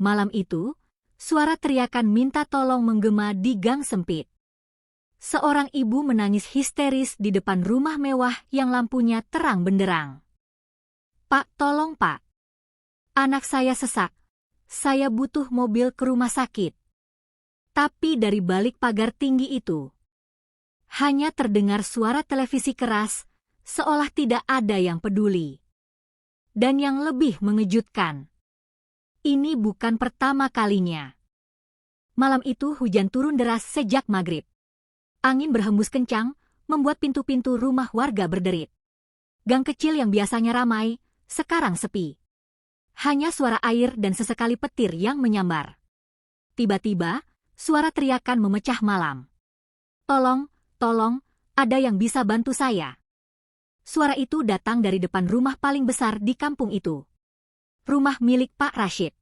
Malam itu, suara teriakan minta tolong menggema di gang sempit. Seorang ibu menangis histeris di depan rumah mewah yang lampunya terang benderang. "Pak, tolong Pak. Anak saya sesak. Saya butuh mobil ke rumah sakit." Tapi dari balik pagar tinggi itu, hanya terdengar suara televisi keras, seolah tidak ada yang peduli. Dan yang lebih mengejutkan, ini bukan pertama kalinya. Malam itu hujan turun deras sejak maghrib. Angin berhembus kencang, membuat pintu-pintu rumah warga berderit. Gang kecil yang biasanya ramai, sekarang sepi. Hanya suara air dan sesekali petir yang menyambar. Tiba-tiba, suara teriakan memecah malam. "Tolong, tolong, ada yang bisa bantu saya." Suara itu datang dari depan rumah paling besar di kampung itu. Rumah milik Pak Rashid.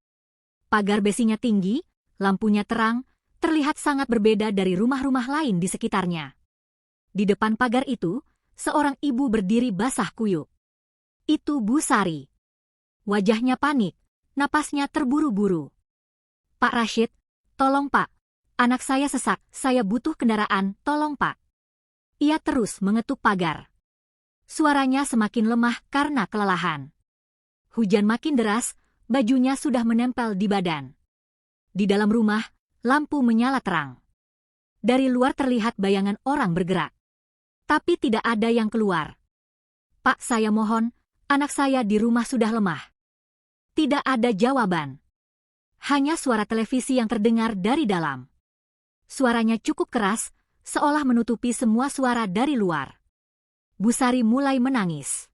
Pagar besinya tinggi, lampunya terang, terlihat sangat berbeda dari rumah-rumah lain di sekitarnya. Di depan pagar itu, seorang ibu berdiri basah kuyup. Itu Bu Sari. Wajahnya panik, napasnya terburu-buru. "Pak Rashid, tolong Pak. Anak saya sesak, saya butuh kendaraan, tolong Pak." Ia terus mengetuk pagar. Suaranya semakin lemah karena kelelahan. Hujan makin deras, bajunya sudah menempel di badan. Di dalam rumah, lampu menyala terang. Dari luar terlihat bayangan orang bergerak. Tapi tidak ada yang keluar. "Pak, saya mohon, anak saya di rumah sudah lemah." Tidak ada jawaban. Hanya suara televisi yang terdengar dari dalam. Suaranya cukup keras, seolah menutupi semua suara dari luar. Bu Sari mulai menangis.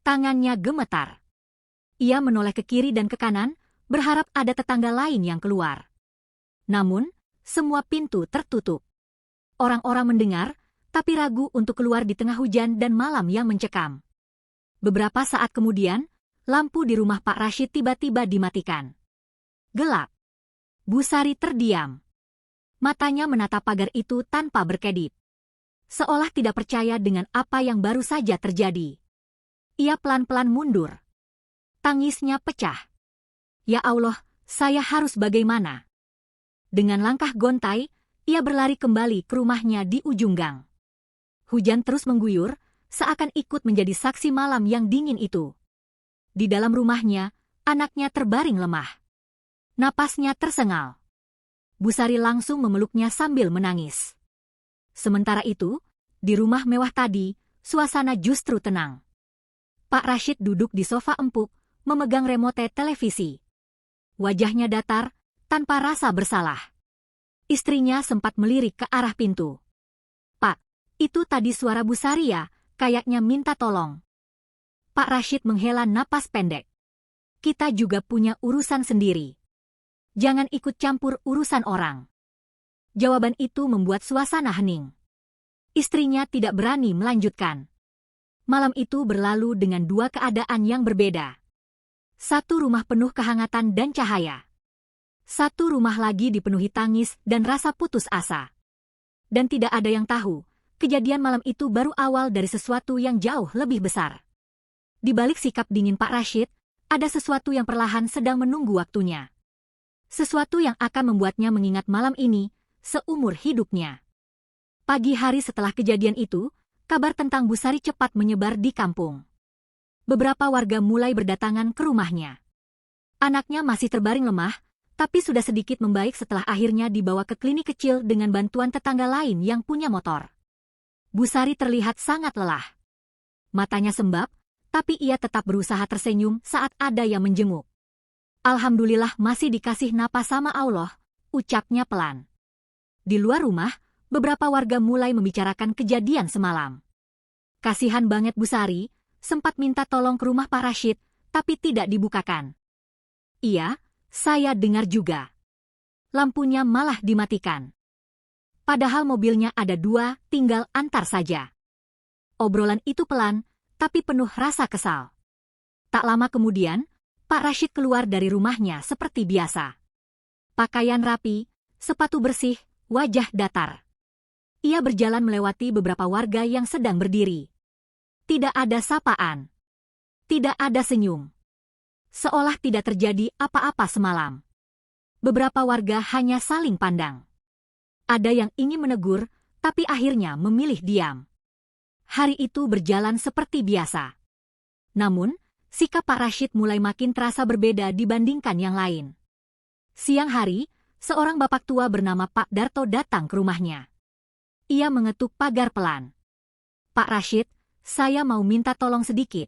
Tangannya gemetar. Ia menoleh ke kiri dan ke kanan, berharap ada tetangga lain yang keluar. Namun, semua pintu tertutup. Orang-orang mendengar, tapi ragu untuk keluar di tengah hujan dan malam yang mencekam. Beberapa saat kemudian, lampu di rumah Pak Rashid tiba-tiba dimatikan. Gelap. Bu Sari terdiam. Matanya menatap pagar itu tanpa berkedip. Seolah tidak percaya dengan apa yang baru saja terjadi. Ia pelan-pelan mundur. Tangisnya pecah. "Ya Allah, saya harus bagaimana?" Dengan langkah gontai, ia berlari kembali ke rumahnya di ujung gang. Hujan terus mengguyur, seakan ikut menjadi saksi malam yang dingin itu. Di dalam rumahnya, anaknya terbaring lemah. Napasnya tersengal. Bu Sari langsung memeluknya sambil menangis. Sementara itu, di rumah mewah tadi, suasana justru tenang. Pak Rashid duduk di sofa empuk, memegang remote televisi. Wajahnya datar, tanpa rasa bersalah. Istrinya sempat melirik ke arah pintu. "Pak, itu tadi suara Bu Sari ya, kayaknya minta tolong." Pak Rashid menghela napas pendek. "Kita juga punya urusan sendiri. Jangan ikut campur urusan orang." Jawaban itu membuat suasana hening. Istrinya tidak berani melanjutkan. Malam itu berlalu dengan dua keadaan yang berbeda. Satu rumah penuh kehangatan dan cahaya. Satu rumah lagi dipenuhi tangis dan rasa putus asa. Dan tidak ada yang tahu, kejadian malam itu baru awal dari sesuatu yang jauh lebih besar. Di balik sikap dingin Pak Rashid, ada sesuatu yang perlahan sedang menunggu waktunya. Sesuatu yang akan membuatnya mengingat malam ini seumur hidupnya. Pagi hari setelah kejadian itu, kabar tentang Bu Sari cepat menyebar di kampung. Beberapa warga mulai berdatangan ke rumahnya. Anaknya masih terbaring lemah, tapi sudah sedikit membaik setelah akhirnya dibawa ke klinik kecil dengan bantuan tetangga lain yang punya motor. Bu Sari terlihat sangat lelah. Matanya sembab, tapi ia tetap berusaha tersenyum saat ada yang menjenguk. "Alhamdulillah masih dikasih napas sama Allah," ucapnya pelan. Di luar rumah, beberapa warga mulai membicarakan kejadian semalam. Kasihan banget Bu Sari, sempat minta tolong ke rumah Pak Rashid, tapi tidak dibukakan. "Iya, saya dengar juga. Lampunya malah dimatikan. Padahal mobilnya ada 2, tinggal antar saja." Obrolan itu pelan, tapi penuh rasa kesal. Tak lama kemudian, Pak Rashid keluar dari rumahnya seperti biasa. Pakaian rapi, sepatu bersih, wajah datar. Ia berjalan melewati beberapa warga yang sedang berdiri. Tidak ada sapaan. Tidak ada senyum. Seolah tidak terjadi apa-apa semalam. Beberapa warga hanya saling pandang. Ada yang ingin menegur, tapi akhirnya memilih diam. Hari itu berjalan seperti biasa. Namun, sikap Pak Rashid mulai makin terasa berbeda dibandingkan yang lain. Siang hari, seorang bapak tua bernama Pak Darto datang ke rumahnya. Ia mengetuk pagar pelan. "Pak Rashid, saya mau minta tolong sedikit."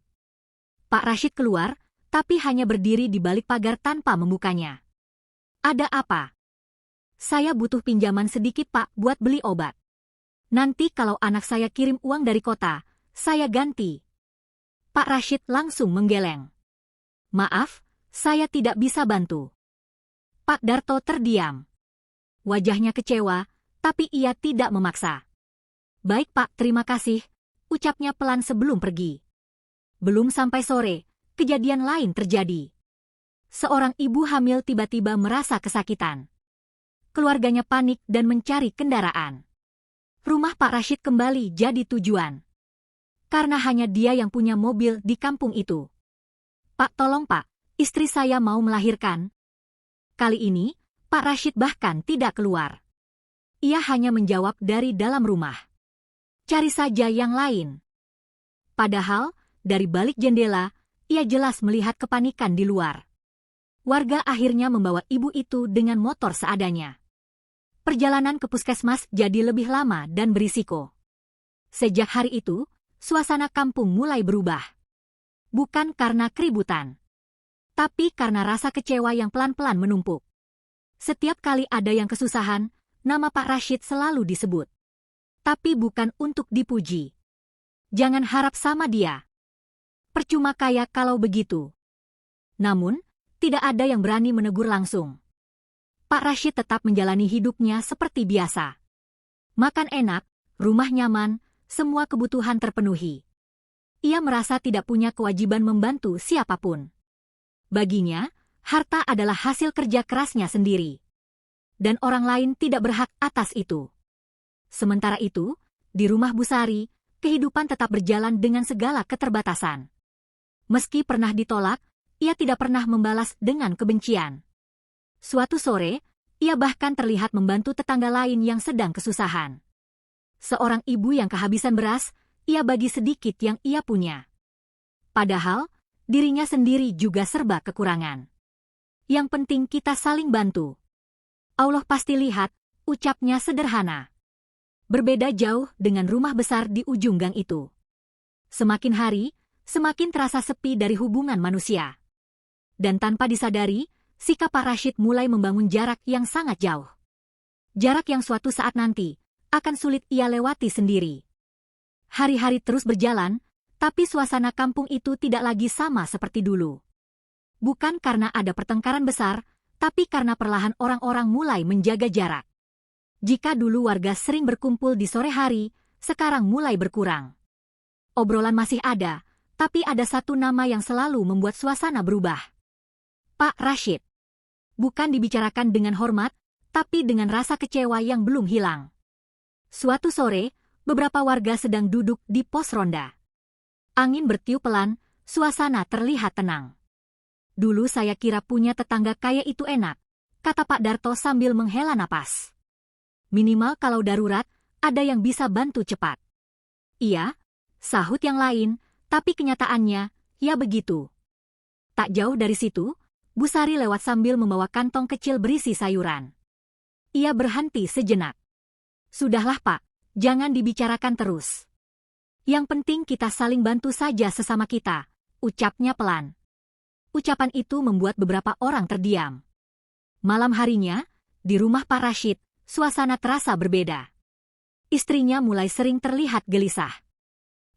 Pak Rashid keluar, tapi hanya berdiri di balik pagar tanpa membukanya. "Ada apa?" "Saya butuh pinjaman sedikit, Pak, buat beli obat. Nanti kalau anak saya kirim uang dari kota, saya ganti." Pak Rashid langsung menggeleng. "Maaf, saya tidak bisa bantu." Pak Darto terdiam. Wajahnya kecewa, tapi ia tidak memaksa. "Baik, Pak, terima kasih," ucapnya pelan sebelum pergi. Belum sampai sore, kejadian lain terjadi. Seorang ibu hamil tiba-tiba merasa kesakitan. Keluarganya panik dan mencari kendaraan. Rumah Pak Rashid kembali jadi tujuan. Karena hanya dia yang punya mobil di kampung itu. "Pak, tolong Pak, istri saya mau melahirkan." Kali ini, Pak Rashid bahkan tidak keluar. Ia hanya menjawab dari dalam rumah. "Cari saja yang lain." Padahal, dari balik jendela, ia jelas melihat kepanikan di luar. Warga akhirnya membawa ibu itu dengan motor seadanya. Perjalanan ke puskesmas jadi lebih lama dan berisiko. Sejak hari itu, suasana kampung mulai berubah. Bukan karena keributan, tapi karena rasa kecewa yang pelan-pelan menumpuk. Setiap kali ada yang kesusahan, nama Pak Rashid selalu disebut. Tapi bukan untuk dipuji. Jangan harap sama dia. Percuma kaya kalau begitu. Namun, tidak ada yang berani menegur langsung. Pak Rashid tetap menjalani hidupnya seperti biasa. Makan enak, rumah nyaman, semua kebutuhan terpenuhi. Ia merasa tidak punya kewajiban membantu siapapun. Baginya, harta adalah hasil kerja kerasnya sendiri. Dan orang lain tidak berhak atas itu. Sementara itu, di rumah Bu Sari, kehidupan tetap berjalan dengan segala keterbatasan. Meski pernah ditolak, ia tidak pernah membalas dengan kebencian. Suatu sore, ia bahkan terlihat membantu tetangga lain yang sedang kesusahan. Seorang ibu yang kehabisan beras, ia bagi sedikit yang ia punya. Padahal, dirinya sendiri juga serba kekurangan. Yang penting kita saling bantu. Allah pasti lihat, ucapnya sederhana. Berbeda jauh dengan rumah besar di ujung gang itu. Semakin hari, semakin terasa sepi dari hubungan manusia. Dan tanpa disadari, sikap Pak Rashid mulai membangun jarak yang sangat jauh. Jarak yang suatu saat nanti akan sulit ia lewati sendiri. Hari-hari terus berjalan, tapi suasana kampung itu tidak lagi sama seperti dulu. Bukan karena ada pertengkaran besar, tapi karena perlahan orang-orang mulai menjaga jarak. Jika dulu warga sering berkumpul di sore hari, sekarang mulai berkurang. Obrolan masih ada, tapi ada satu nama yang selalu membuat suasana berubah. Pak Rashid. Bukan dibicarakan dengan hormat, tapi dengan rasa kecewa yang belum hilang. Suatu sore, beberapa warga sedang duduk di pos ronda. Angin bertiup pelan, suasana terlihat tenang. "Dulu saya kira punya tetangga kaya itu enak," kata Pak Darto sambil menghela napas. "Minimal kalau darurat, ada yang bisa bantu cepat." "Iya," sahut yang lain, tapi kenyataannya, ya begitu. Tak jauh dari situ, Bu Sari lewat sambil membawa kantong kecil berisi sayuran. Ia berhenti sejenak. "Sudahlah Pak, jangan dibicarakan terus. Yang penting kita saling bantu saja sesama kita," ucapnya pelan. Ucapan itu membuat beberapa orang terdiam. Malam harinya, di rumah Pak Rashid, suasana terasa berbeda. Istrinya mulai sering terlihat gelisah.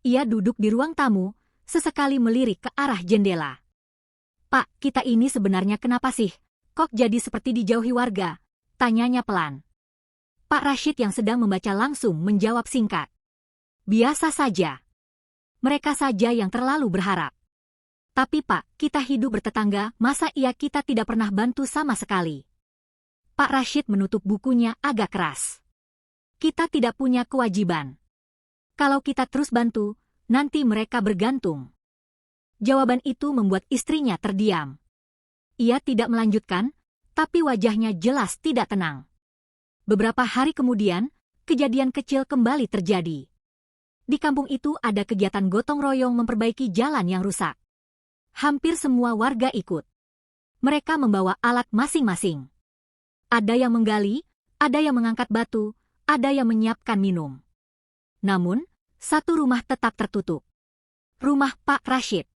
Ia duduk di ruang tamu, sesekali melirik ke arah jendela. "Pak, kita ini sebenarnya kenapa sih? Kok jadi seperti dijauhi warga?" tanyanya pelan. Pak Rashid yang sedang membaca langsung menjawab singkat. "Biasa saja. Mereka saja yang terlalu berharap. Tapi Pak, kita hidup bertetangga, masa iya kita tidak pernah bantu sama sekali?" Pak Rashid menutup bukunya agak keras. "Kita tidak punya kewajiban. Kalau kita terus bantu, nanti mereka bergantung." Jawaban itu membuat istrinya terdiam. Ia tidak melanjutkan, tapi wajahnya jelas tidak tenang. Beberapa hari kemudian, kejadian kecil kembali terjadi. Di kampung itu ada kegiatan gotong royong memperbaiki jalan yang rusak. Hampir semua warga ikut. Mereka membawa alat masing-masing. Ada yang menggali, ada yang mengangkat batu, ada yang menyiapkan minum. Namun, satu rumah tetap tertutup. Rumah Pak Rashid.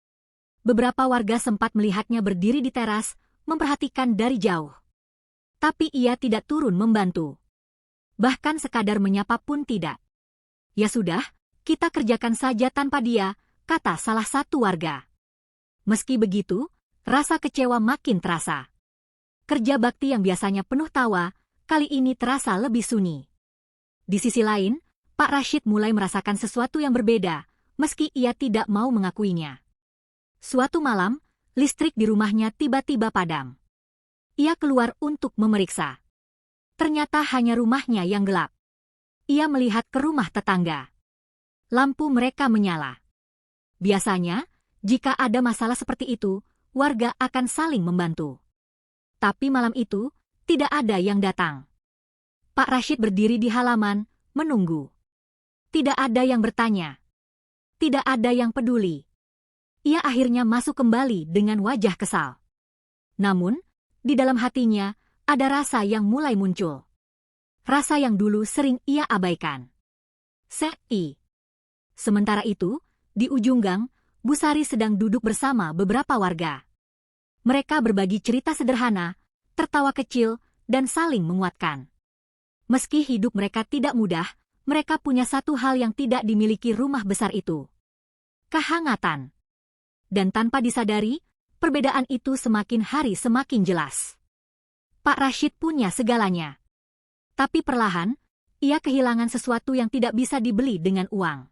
Beberapa warga sempat melihatnya berdiri di teras, memperhatikan dari jauh. Tapi ia tidak turun membantu. Bahkan sekadar menyapa pun tidak. Ya sudah, kita kerjakan saja tanpa dia, kata salah satu warga. Meski begitu, rasa kecewa makin terasa. Kerja bakti yang biasanya penuh tawa, kali ini terasa lebih sunyi. Di sisi lain, Pak Rashid mulai merasakan sesuatu yang berbeda, meski ia tidak mau mengakuinya. Suatu malam, listrik di rumahnya tiba-tiba padam. Ia keluar untuk memeriksa. Ternyata hanya rumahnya yang gelap. Ia melihat ke rumah tetangga. Lampu mereka menyala. Biasanya, jika ada masalah seperti itu, warga akan saling membantu. Tapi malam itu, tidak ada yang datang. Pak Rashid berdiri di halaman, menunggu. Tidak ada yang bertanya. Tidak ada yang peduli. Ia akhirnya masuk kembali dengan wajah kesal. Namun, di dalam hatinya, ada rasa yang mulai muncul. Rasa yang dulu sering ia abaikan. Sei. Sementara itu, di ujung gang, Bu Sari sedang duduk bersama beberapa warga. Mereka berbagi cerita sederhana, tertawa kecil, dan saling menguatkan. Meski hidup mereka tidak mudah, mereka punya satu hal yang tidak dimiliki rumah besar itu. Kehangatan. Dan tanpa disadari, perbedaan itu semakin hari semakin jelas. Pak Rashid punya segalanya. Tapi perlahan, ia kehilangan sesuatu yang tidak bisa dibeli dengan uang.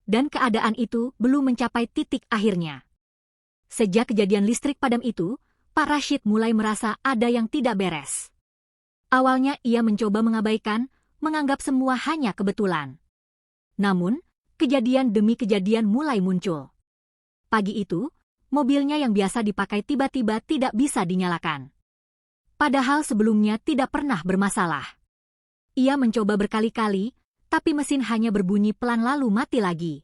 Dan keadaan itu belum mencapai titik akhirnya. Sejak kejadian listrik padam itu, Pak Rashid mulai merasa ada yang tidak beres. Awalnya ia mencoba mengabaikan, menganggap semua hanya kebetulan. Namun, kejadian demi kejadian mulai muncul. Pagi itu, mobilnya yang biasa dipakai tiba-tiba tidak bisa dinyalakan. Padahal sebelumnya tidak pernah bermasalah. Ia mencoba berkali-kali, tapi mesin hanya berbunyi pelan lalu mati lagi.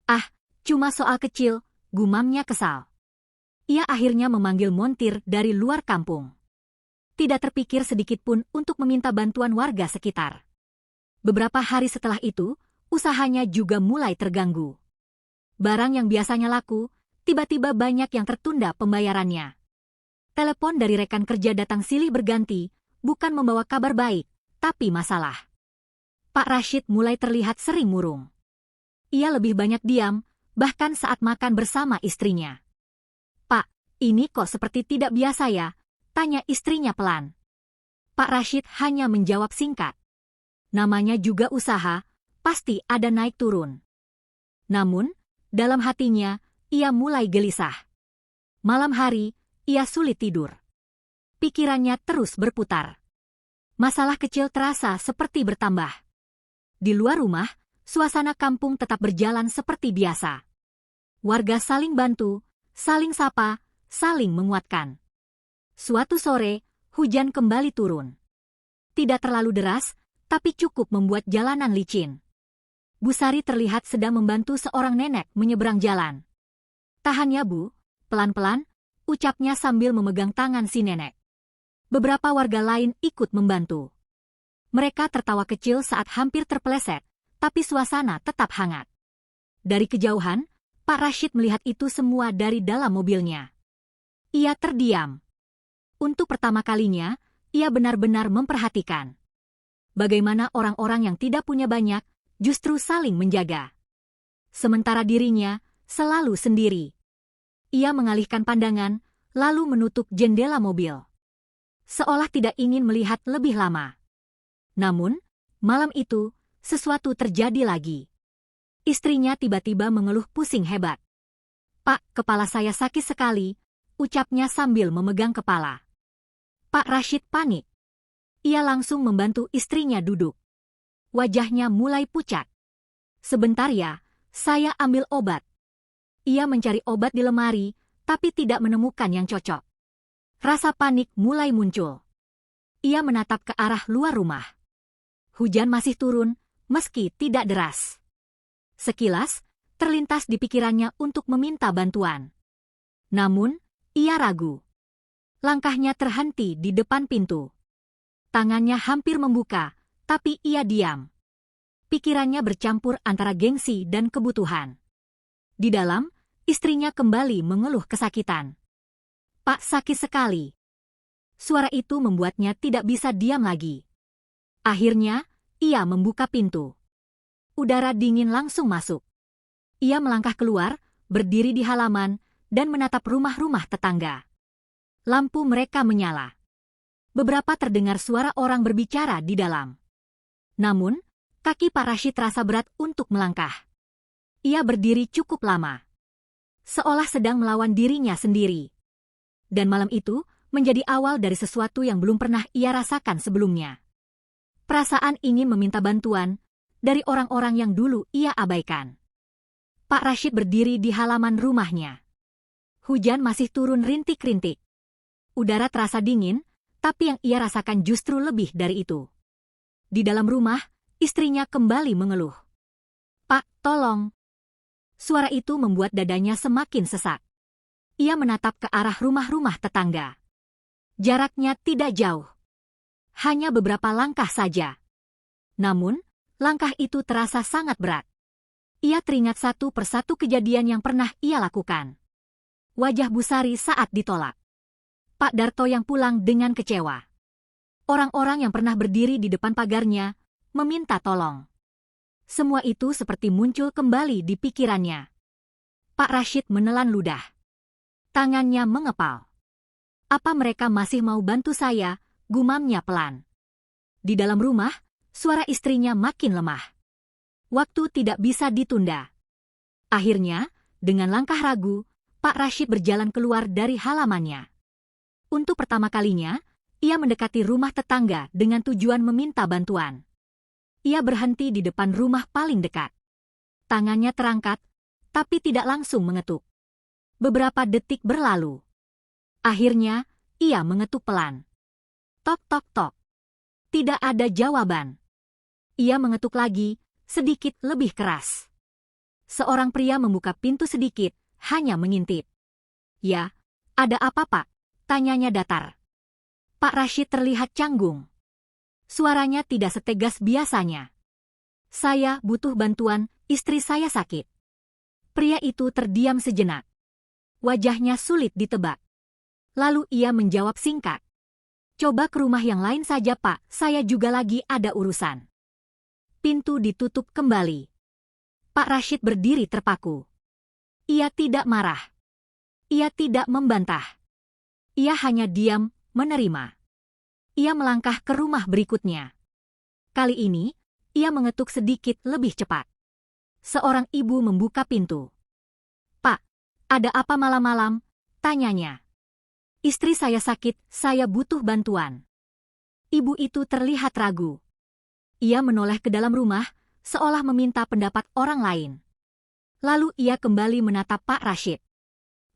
Ah, cuma soal kecil, gumamnya kesal. Ia akhirnya memanggil montir dari luar kampung. Tidak terpikir sedikitpun untuk meminta bantuan warga sekitar. Beberapa hari setelah itu, usahanya juga mulai terganggu. Barang yang biasanya laku, tiba-tiba banyak yang tertunda pembayarannya. Telepon dari rekan kerja datang silih berganti, bukan membawa kabar baik, tapi masalah. Pak Rashid mulai terlihat sering murung. Ia lebih banyak diam, bahkan saat makan bersama istrinya. "Pak, ini kok seperti tidak biasa ya?" tanya istrinya pelan. Pak Rashid hanya menjawab singkat. Namanya juga usaha, pasti ada naik turun. Namun, dalam hatinya, ia mulai gelisah. Malam hari, ia sulit tidur. Pikirannya terus berputar. Masalah kecil terasa seperti bertambah. Di luar rumah, suasana kampung tetap berjalan seperti biasa. Warga saling bantu, saling sapa, saling menguatkan. Suatu sore, hujan kembali turun. Tidak terlalu deras, tapi cukup membuat jalanan licin. Bu Sari terlihat sedang membantu seorang nenek menyeberang jalan. "Tahan ya Bu," pelan-pelan, ucapnya sambil memegang tangan si nenek. Beberapa warga lain ikut membantu. Mereka tertawa kecil saat hampir terpeleset, tapi suasana tetap hangat. Dari kejauhan, Pak Rashid melihat itu semua dari dalam mobilnya. Ia terdiam. Untuk pertama kalinya, ia benar-benar memperhatikan bagaimana orang-orang yang tidak punya banyak justru saling menjaga. Sementara dirinya selalu sendiri. Ia mengalihkan pandangan, lalu menutup jendela mobil. Seolah tidak ingin melihat lebih lama. Namun, malam itu, sesuatu terjadi lagi. Istrinya tiba-tiba mengeluh pusing hebat. "Pak, kepala saya sakit sekali," ucapnya sambil memegang kepala. Pak Rashid panik. Ia langsung membantu istrinya duduk. Wajahnya mulai pucat. "Sebentar ya, saya ambil obat." Ia mencari obat di lemari, tapi tidak menemukan yang cocok. Rasa panik mulai muncul. Ia menatap ke arah luar rumah. Hujan masih turun, meski tidak deras. Sekilas, terlintas di pikirannya untuk meminta bantuan. Namun, ia ragu. Langkahnya terhenti di depan pintu. Tangannya hampir membuka, tapi ia diam. Pikirannya bercampur antara gengsi dan kebutuhan. Di dalam, istrinya kembali mengeluh kesakitan. "Pak, sakit sekali." Suara itu membuatnya tidak bisa diam lagi. Akhirnya, ia membuka pintu. Udara dingin langsung masuk. Ia melangkah keluar, berdiri di halaman, dan menatap rumah-rumah tetangga. Lampu mereka menyala. Beberapa terdengar suara orang berbicara di dalam. Namun, kaki Pak Rashid terasa berat untuk melangkah. Ia berdiri cukup lama, seolah sedang melawan dirinya sendiri. Dan malam itu menjadi awal dari sesuatu yang belum pernah ia rasakan sebelumnya. Perasaan ingin meminta bantuan dari orang-orang yang dulu ia abaikan. Pak Rashid berdiri di halaman rumahnya. Hujan masih turun rintik-rintik. Udara terasa dingin, tapi yang ia rasakan justru lebih dari itu. Di dalam rumah, istrinya kembali mengeluh. "Pak, tolong." Suara itu membuat dadanya semakin sesak. Ia menatap ke arah rumah-rumah tetangga. Jaraknya tidak jauh. Hanya beberapa langkah saja. Namun, langkah itu terasa sangat berat. Ia teringat satu persatu kejadian yang pernah ia lakukan. Wajah Bu Sari saat ditolak. Pak Darto yang pulang dengan kecewa. Orang-orang yang pernah berdiri di depan pagarnya, meminta tolong. Semua itu seperti muncul kembali di pikirannya. Pak Rashid menelan ludah. Tangannya mengepal. "Apa mereka masih mau bantu saya?" gumamnya pelan. Di dalam rumah, suara istrinya makin lemah. Waktu tidak bisa ditunda. Akhirnya, dengan langkah ragu, Pak Rashid berjalan keluar dari halamannya. Untuk pertama kalinya, ia mendekati rumah tetangga dengan tujuan meminta bantuan. Ia berhenti di depan rumah paling dekat. Tangannya terangkat, tapi tidak langsung mengetuk. Beberapa detik berlalu. Akhirnya, ia mengetuk pelan. Tok tok tok. Tidak ada jawaban. Ia mengetuk lagi, sedikit lebih keras. Seorang pria membuka pintu sedikit, hanya mengintip. "Ya, ada apa, Pak?" tanyanya datar. Pak Rashid terlihat canggung. Suaranya tidak setegas biasanya. "Saya butuh bantuan, istri saya sakit." Pria itu terdiam sejenak. Wajahnya sulit ditebak. Lalu ia menjawab singkat. "Coba ke rumah yang lain saja, Pak, saya juga lagi ada urusan." Pintu ditutup kembali. Pak Rashid berdiri terpaku. Ia tidak marah. Ia tidak membantah. Ia hanya diam, menerima. Ia melangkah ke rumah berikutnya. Kali ini, ia mengetuk sedikit lebih cepat. Seorang ibu membuka pintu. "Pak, ada apa malam-malam?" tanyanya. "Istri saya sakit, saya butuh bantuan." Ibu itu terlihat ragu. Ia menoleh ke dalam rumah, seolah meminta pendapat orang lain. Lalu ia kembali menatap Pak Rashid.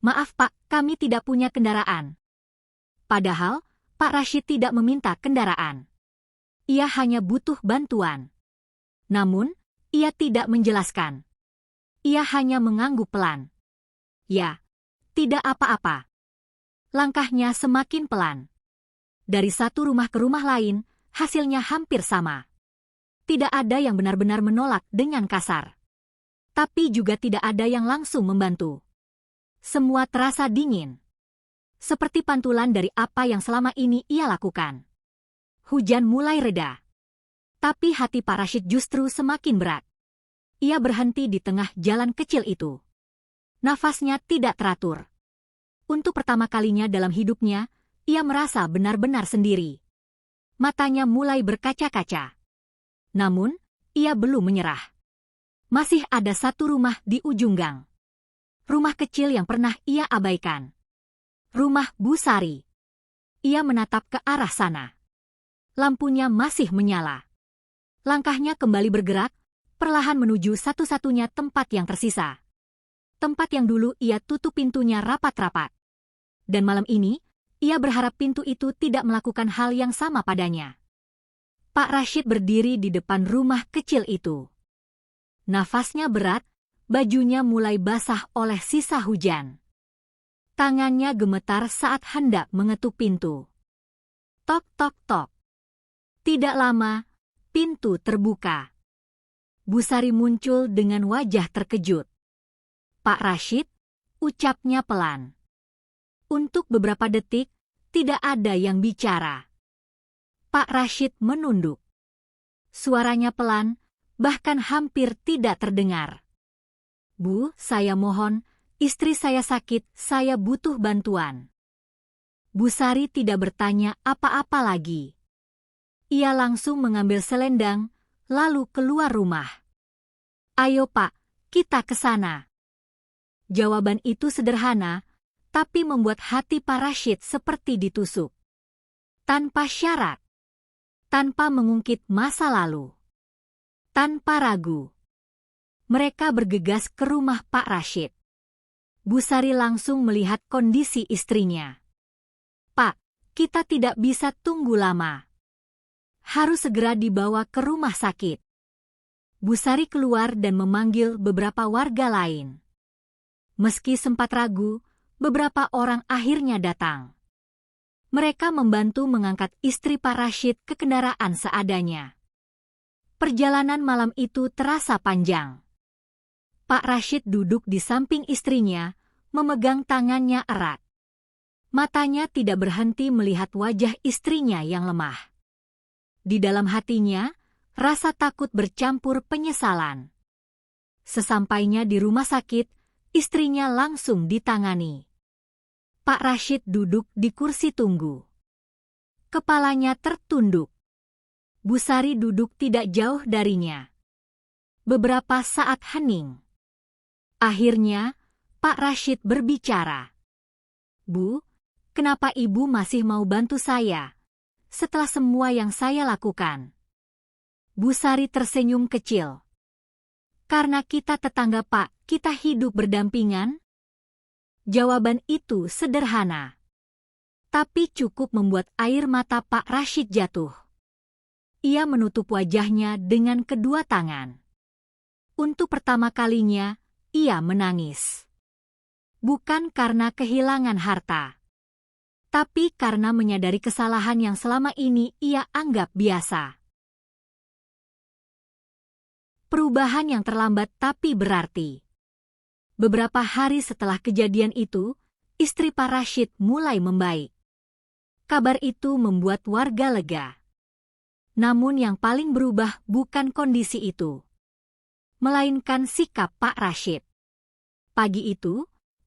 "Maaf Pak, kami tidak punya kendaraan." Padahal, Pak Rashid tidak meminta kendaraan. Ia hanya butuh bantuan. Namun, ia tidak menjelaskan. Ia hanya mengangguk pelan. "Ya, tidak apa-apa." Langkahnya semakin pelan. Dari satu rumah ke rumah lain, hasilnya hampir sama. Tidak ada yang benar-benar menolak dengan kasar. Tapi juga tidak ada yang langsung membantu. Semua terasa dingin. Seperti pantulan dari apa yang selama ini ia lakukan. Hujan mulai reda. Tapi hati Pak Rashid justru semakin berat. Ia berhenti di tengah jalan kecil itu. Nafasnya tidak teratur. Untuk pertama kalinya dalam hidupnya, ia merasa benar-benar sendiri. Matanya mulai berkaca-kaca. Namun, ia belum menyerah. Masih ada satu rumah di ujung gang. Rumah kecil yang pernah ia abaikan. Rumah Bu Sari. Ia menatap ke arah sana. Lampunya masih menyala. Langkahnya kembali bergerak, perlahan menuju satu-satunya tempat yang tersisa. Tempat yang dulu ia tutup pintunya rapat-rapat. Dan malam ini, ia berharap pintu itu tidak melakukan hal yang sama padanya. Pak Rashid berdiri di depan rumah kecil itu. Nafasnya berat, bajunya mulai basah oleh sisa hujan. Tangannya gemetar saat hendak mengetuk pintu. Tok tok tok. Tidak lama, pintu terbuka. Bu Sari muncul dengan wajah terkejut. Pak Rashid, ucapnya pelan. Untuk beberapa detik, tidak ada yang bicara. Pak Rashid menunduk. Suaranya pelan, bahkan hampir tidak terdengar. Bu, saya mohon, istri saya sakit, saya butuh bantuan. Bu Sari tidak bertanya apa-apa lagi. Ia langsung mengambil selendang, lalu keluar rumah. Ayo Pak, kita ke sana. Jawaban itu sederhana, tapi membuat hati Pak Rashid seperti ditusuk. Tanpa syarat. Tanpa mengungkit masa lalu. Tanpa ragu. Mereka bergegas ke rumah Pak Rashid. Bu Sari langsung melihat kondisi istrinya. Pak, kita tidak bisa tunggu lama. Harus segera dibawa ke rumah sakit. Bu Sari keluar dan memanggil beberapa warga lain. Meski sempat ragu, beberapa orang akhirnya datang. Mereka membantu mengangkat istri Pak Rashid ke kendaraan seadanya. Perjalanan malam itu terasa panjang. Pak Rashid duduk di samping istrinya, memegang tangannya erat. Matanya tidak berhenti melihat wajah istrinya yang lemah. Di dalam hatinya, rasa takut bercampur penyesalan. Sesampainya di rumah sakit, istrinya langsung ditangani. Pak Rashid duduk di kursi tunggu. Kepalanya tertunduk. Bu Sari duduk tidak jauh darinya. Beberapa saat hening. Akhirnya, Pak Rashid berbicara. Bu, kenapa Ibu masih mau bantu saya, setelah semua yang saya lakukan? Bu Sari tersenyum kecil. Karena kita tetangga Pak, kita hidup berdampingan? Jawaban itu sederhana. Tapi cukup membuat air mata Pak Rashid jatuh. Ia menutup wajahnya dengan kedua tangan. Untuk pertama kalinya, ia menangis. Bukan karena kehilangan harta, tapi karena menyadari kesalahan yang selama ini ia anggap biasa. Perubahan yang terlambat tapi berarti. Beberapa hari setelah kejadian itu, istri Pak Rashid mulai membaik. Kabar itu membuat warga lega. Namun yang paling berubah bukan kondisi itu, melainkan sikap Pak Rashid. Pagi itu,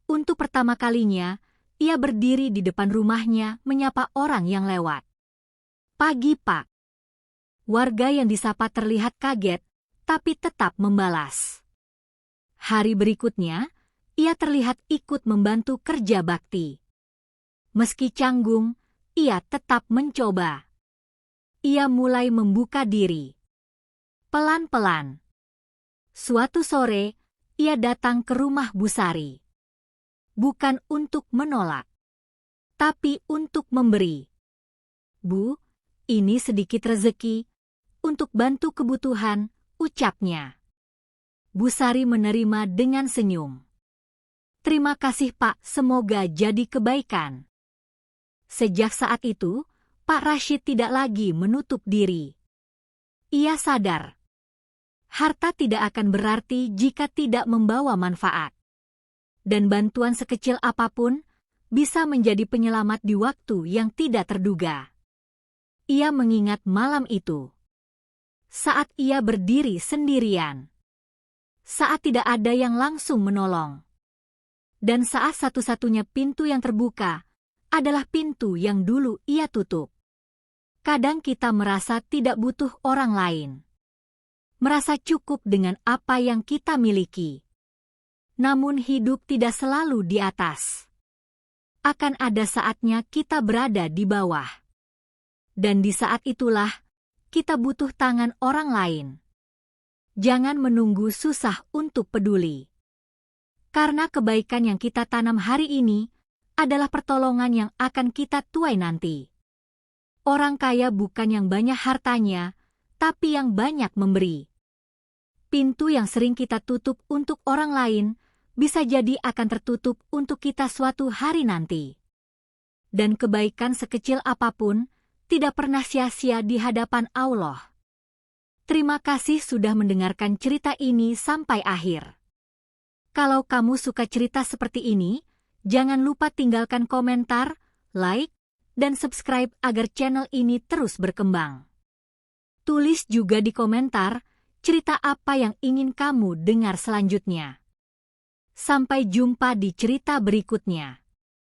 untuk pertama kalinya, ia berdiri di depan rumahnya menyapa orang yang lewat. Pagi Pak. Warga yang disapa terlihat kaget, tapi tetap membalas. Hari berikutnya, ia terlihat ikut membantu kerja bakti. Meski canggung, ia tetap mencoba. Ia mulai membuka diri. Pelan-pelan. Suatu sore, ia datang ke rumah Bu Sari. Bukan untuk menolak, tapi untuk memberi. Bu, ini sedikit rezeki, untuk bantu kebutuhan, ucapnya. Bu Sari menerima dengan senyum. Terima kasih Pak, semoga jadi kebaikan. Sejak saat itu, Pak Rashid tidak lagi menutup diri. Ia sadar, harta tidak akan berarti jika tidak membawa manfaat. Dan bantuan sekecil apapun bisa menjadi penyelamat di waktu yang tidak terduga. Ia mengingat malam itu. Saat ia berdiri sendirian. Saat tidak ada yang langsung menolong. Dan saat satu-satunya pintu yang terbuka adalah pintu yang dulu ia tutup. Kadang kita merasa tidak butuh orang lain. Merasa cukup dengan apa yang kita miliki. Namun hidup tidak selalu di atas. Akan ada saatnya kita berada di bawah. Dan di saat itulah, kita butuh tangan orang lain. Jangan menunggu susah untuk peduli. Karena kebaikan yang kita tanam hari ini adalah pertolongan yang akan kita tuai nanti. Orang kaya bukan yang banyak hartanya, tapi yang banyak memberi. Pintu yang sering kita tutup untuk orang lain bisa jadi akan tertutup untuk kita suatu hari nanti. Dan kebaikan sekecil apapun tidak pernah sia-sia di hadapan Allah. Terima kasih sudah mendengarkan cerita ini sampai akhir. Kalau kamu suka cerita seperti ini, jangan lupa tinggalkan komentar, like, dan subscribe agar channel ini terus berkembang. Tulis juga di komentar cerita apa yang ingin kamu dengar selanjutnya. Sampai jumpa di cerita berikutnya.